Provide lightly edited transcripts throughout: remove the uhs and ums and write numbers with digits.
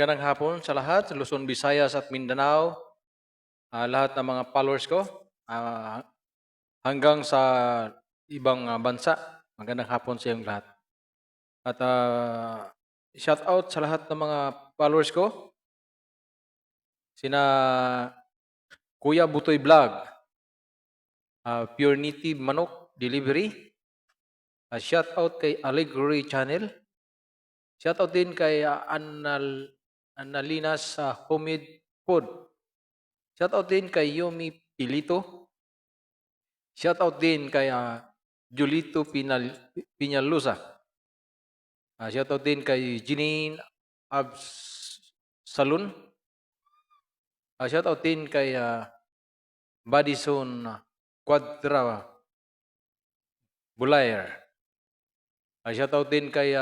Magandang hapon sa lahat, sa Luzon, Visayas at Mindanao, lahat ng mga followers ko, hanggang sa ibang bansa. Magandang hapon sa iyong lahat. At shout out sa lahat ng mga followers ko, sina Kuya Butoy Vlog, Pure Native Manok Delivery, shout out kay Allegory Channel, shout out din kay Annalinas Homemade Food, shout out din kay Yumi Pilito, shout out din kay Julito Pinalusa, shout out din kay Janine Absalon, shout out din kay Badison Quadra Bulayer, shout out din kay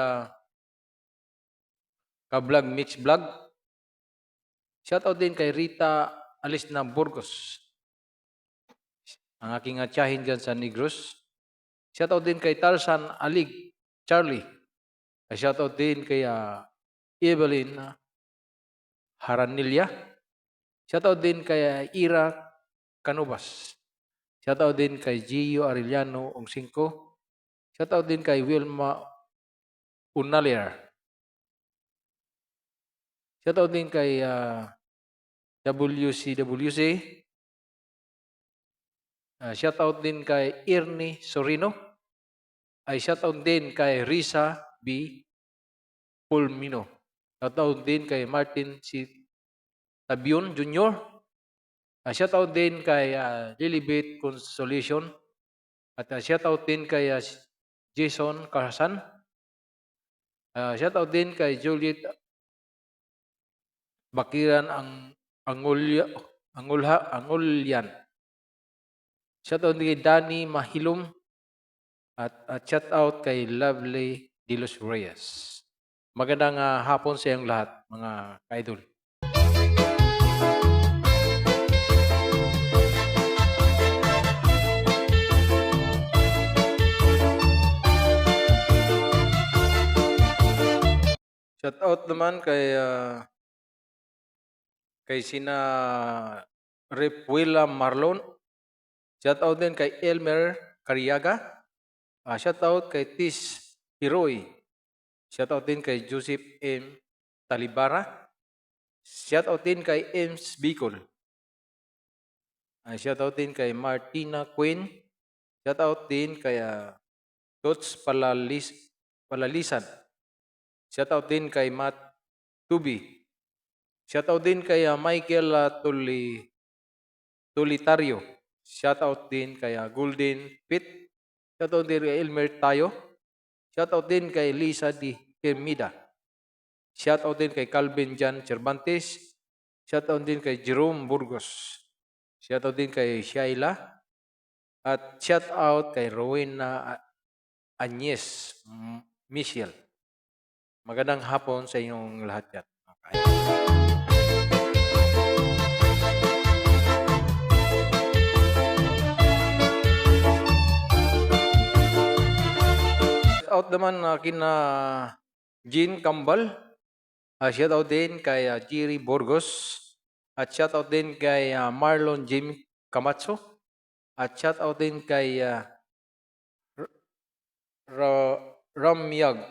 Kablog Mix Vlog, shout out din kay Rita Alisna Burgos, ang aking tiyahin dyan sa Negros. Shout out din kay Tarzan Alig Charlie. Shout out din kay Evelyn Haranilla. Shout out din kay Ira Canubas. Shout out din kay Gio Arellano Ongsinko. Shout out din kay Wilma Unalier. Shout out din kay WCWC. Shout out din kay Ernie Sorino. Shout out din kay Risa B. Pulmino. Shout out din kay Martin C. Tabion Jr. Shout out din kay Lilibet Consolation. At shout out din kay Jason Carson. Shout out din kay Juliet Bakiran Angulyan. Shout out din kay Danny Mahilom. At shout out kay Lovely De Los Reyes. Magandang hapon sa iyong lahat, mga ka-idol. Shout out naman kay sina Rep William Marlon. Shout out din kay Elmer Cariaga. Shout out kay Tis Hiroy. Shout out din kay Joseph M. Talibara. Shout out din kay Ems Bicol. Shout out din kay Martina Quinn. Shout out din kay Tots Palalisan. Shout out din kay Matt Tubi. Shout out din kay Michael Tulitario. Shout out din kay Golden Pit. Shout out din kay Elmer Tayo. Shout out din kay Lisa Di Hermida. Shout out din kay Calvin Jan Cervantes. Shout out din kay Jerome Burgos. Shout out din kay Shaila. At shout out kay Rowena Agnes Michelle. Magandang hapon sa inyong lahat yan. Shout out naman kina Jean Kambal. Shout out din kay Jerry Burgos. At shout out din kay Marlon Jim Camacho. At shout out din kay Ramyag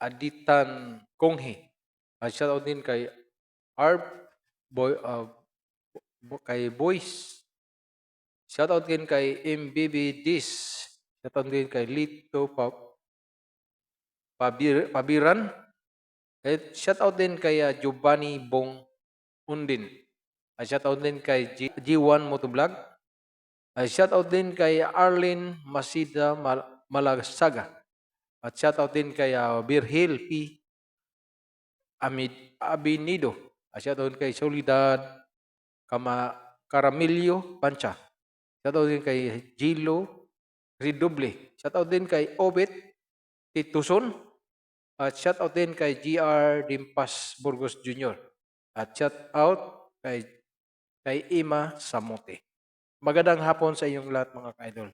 Aditan Konghe. At shout out din kay Arb kay Boys. Shout out din kay MBB Dis. Shout out din kay Lito Pabiran. At shout out din kay Giovanni Bong Undin. Shout out din kay G1 Motovlog. Shout out din kay Arlene Masida Malasaga. At shout out din kay Birhil P. Abinido. Shout out din kay Solidad Caramillo Pancha. Shout out din kay Gilo Redoble. Shout out din kay Obet Tituson. At shout out din kay GR Dimpas Burgos Jr. At shout out kay Ima Samote. Magandang hapon sa inyong lahat, mga ka-idol.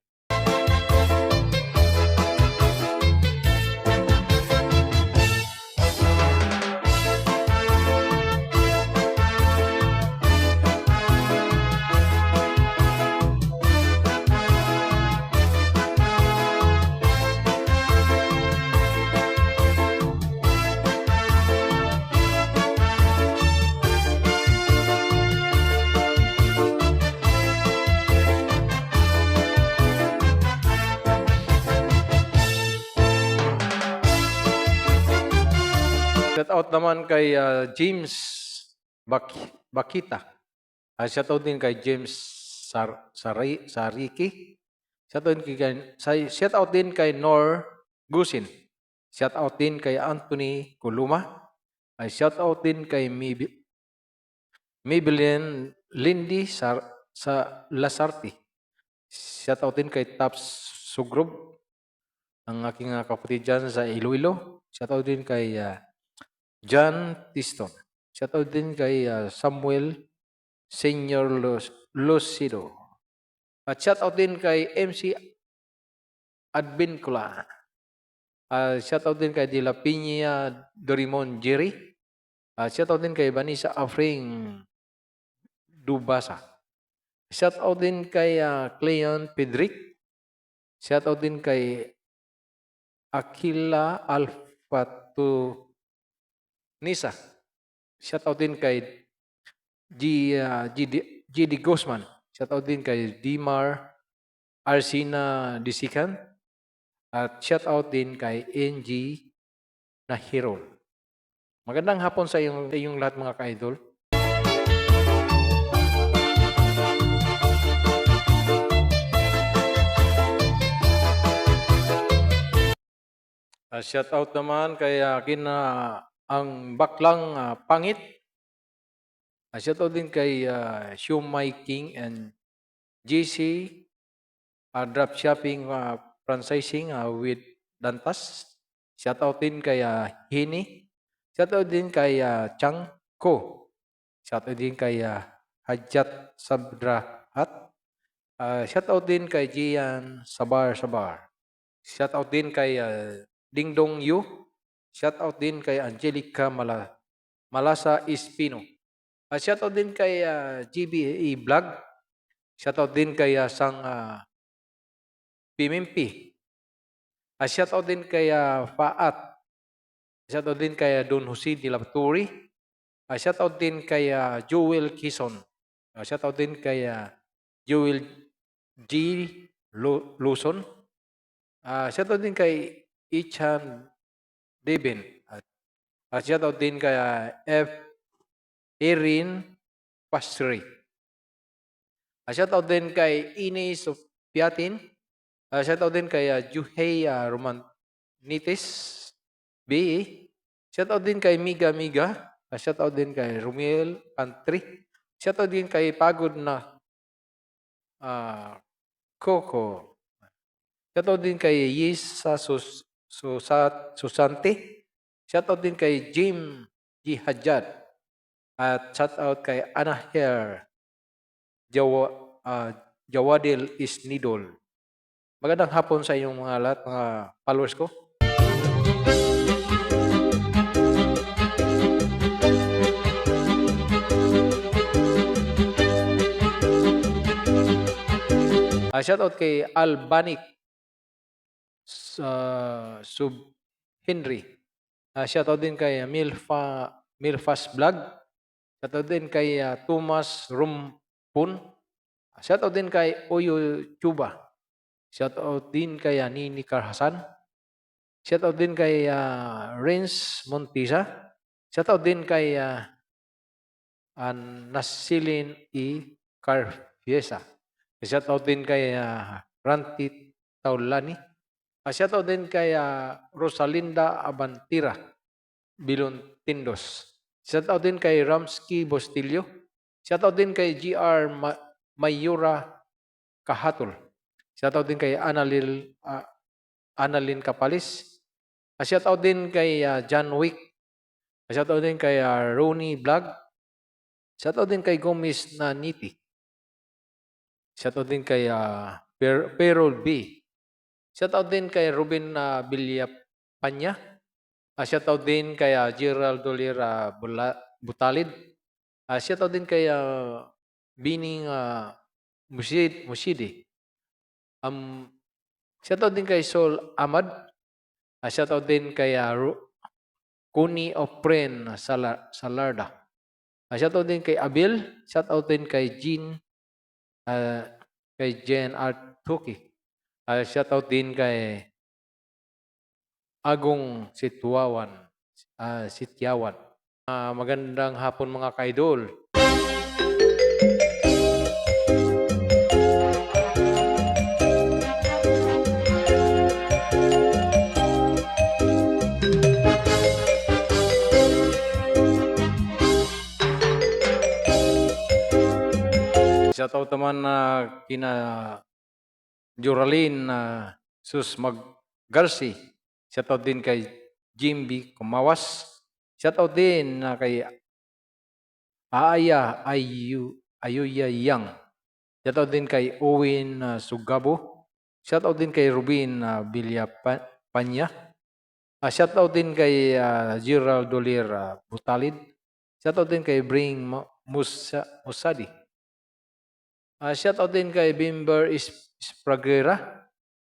Shoutout naman kay James Bakita. Shoutout din kay James Sariki. Shoutout din kay Nor Gusin. Shoutout din kay Anthony Kuluma. Shoutout din kay Maybelline Lindy sa Lasarte. Shoutout din kay Taps Sugrob, ang aking kapatid dyan sa Iloilo. Shoutout din kay John Tiston. Shoutout din kay Samuel Senior Lucido. At shoutout din kay MC Advincula. Shoutout din kay De La Piña Dorimon Jerry. Shoutout din kay Vanessa Afring Dubasa. Shoutout din kay Cleon Pedrick. Shoutout din kay Aquila Alfatu Nisa. Shoutout din kay GD Guzman. Shoutout din kay Dimar Arsina Disikan. At shoutout din kay NG Nahirol. Magandang hapon sa iyong lahat mga ka-idol. Shoutout naman kay ang baklang pangit. Shoutout din kay Shumai King and GC Drop Shopping Franchising with Dantas. Shoutout din kay Hini. Shoutout din kay Chang Ko. Shoutout din kay Hajat Sabrahat. Shoutout din kay Gian Sabar. Shoutout din kay Dingdong Yu. Shoutout din kay Angelica Malasa Espino. Shoutout din kay GBE Vlog. Shoutout din kay Sang Pimimpi. Shoutout din kay Faat. Shoutout din kay Don Jose de la Turi. Shoutout din kay Joel Kison. Shoutout din kay Joel G. Luzon. Shoutout din kay Ichan Devin. Shoutout din kay F. Erin Pasri. Shoutout din kay Ines Piatin. Shoutout din kay Juhey Romanitis B. Shoutout din kay Miga. Shoutout din kay Rumiel Pantri. Shoutout din kay Pagod na Coco. Shoutout din kay Yisa Susante. Shoutout din kay Jim G. Hajjad. At shoutout kay Anaher Jawadil Isnidol. Magandang hapon sa inyong mga lahat, mga followers ko. Shoutout kay Albanic Sub Henry. Shoutout din kay Milfas Vlog. Shoutout din kay Thomas Rumpun. Shoutout din kay Oyo Chuba. Shoutout din kay Nini Karhasan. Shoutout din kay Renz Montisa. Shoutout din kay Nasilin E. Carfiesa. Shoutout din kay Ranti Taulani. Shoutout din kay Rosalinda Abantira Bilontindos. Shoutout din kay Ramsky Bostillo. Shoutout din kay GR Mayura Kahatol. Shoutout din kay Annalyn Kapalis. Shoutout din kay John Wick. Shoutout din kay Ronnie Vlog. Shoutout din kay Gomez na Niti. Shoutout din kay Perol B. Shoutout din kay Ruben Villapanya. Shoutout din kay Gerald Dolera Butalid. Shoutout din kay Bining Musidi. Shoutout din kay Sol Ahmad. Shoutout din kay Kuni Opren Salarda. Shoutout din kay Abil. Shoutout din kay Jean Artuki. Shoutout din kay Agong Situawan. Sityawan. Magandang hapon mga ka-idol. Shoutout naman na kina Juraline Sus Garci. Shoutout din kay Jimby Kumawas. Shoutout din kay Aaya Ayuya Yang. Shoutout din kay Owen Sugabo. Shoutout din kay Rubin Panya. Shoutout din kay Gerald Dolir Butalid. Shoutout din kay Bring Musadi. Shoutout din kay Bimber Spragrera.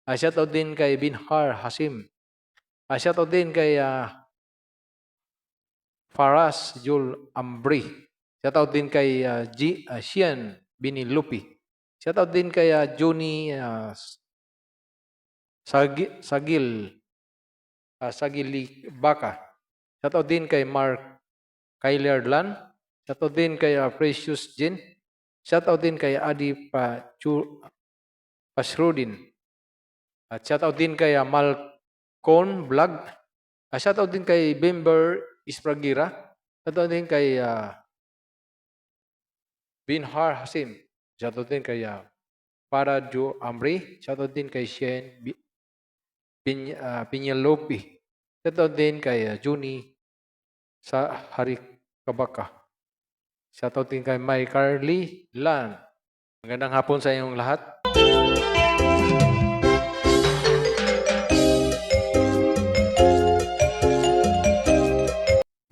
Shoutout din kay Binhar Hasim. Shoutout din kay Faras Jul Ambri. Shoutout din kay Shian Binilupi. Shoutout din kay Johnny Sagili Baka. Shoutout din kay Mark Kyler Lan. Shoutout din kay Precious Jin. Shoutout din kay Adi Pasrudin. At shoutout din kay Malcon Vlog. Shoutout din kay Bimber Ispragira. Shoutout din kay Binhar Hasim. Shoutout din kay Paraju Amri. Shoutout din kay Shen Pinyalopi. Shoutout din kay Juni sa Harikabaka. Shoutout din kay May Carly Lan. Magandang hapon sa inyong lahat.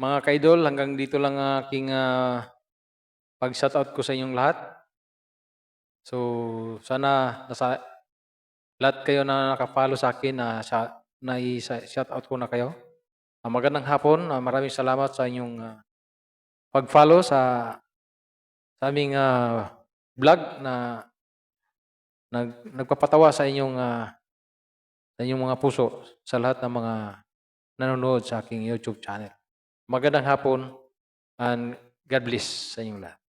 Mga ka-idol, hanggang dito lang aking pag-shoutout ko sa inyong lahat. So, sana lahat kayo na naka-follow sa akin na i-shoutout ko na kayo. Magandang hapon. Maraming salamat sa inyong pag-follow sa aming vlog na nagpapatawa sa inyong mga puso sa lahat ng mga nanonood sa aking YouTube channel. Magandang hapon and God bless sa inyong lahat.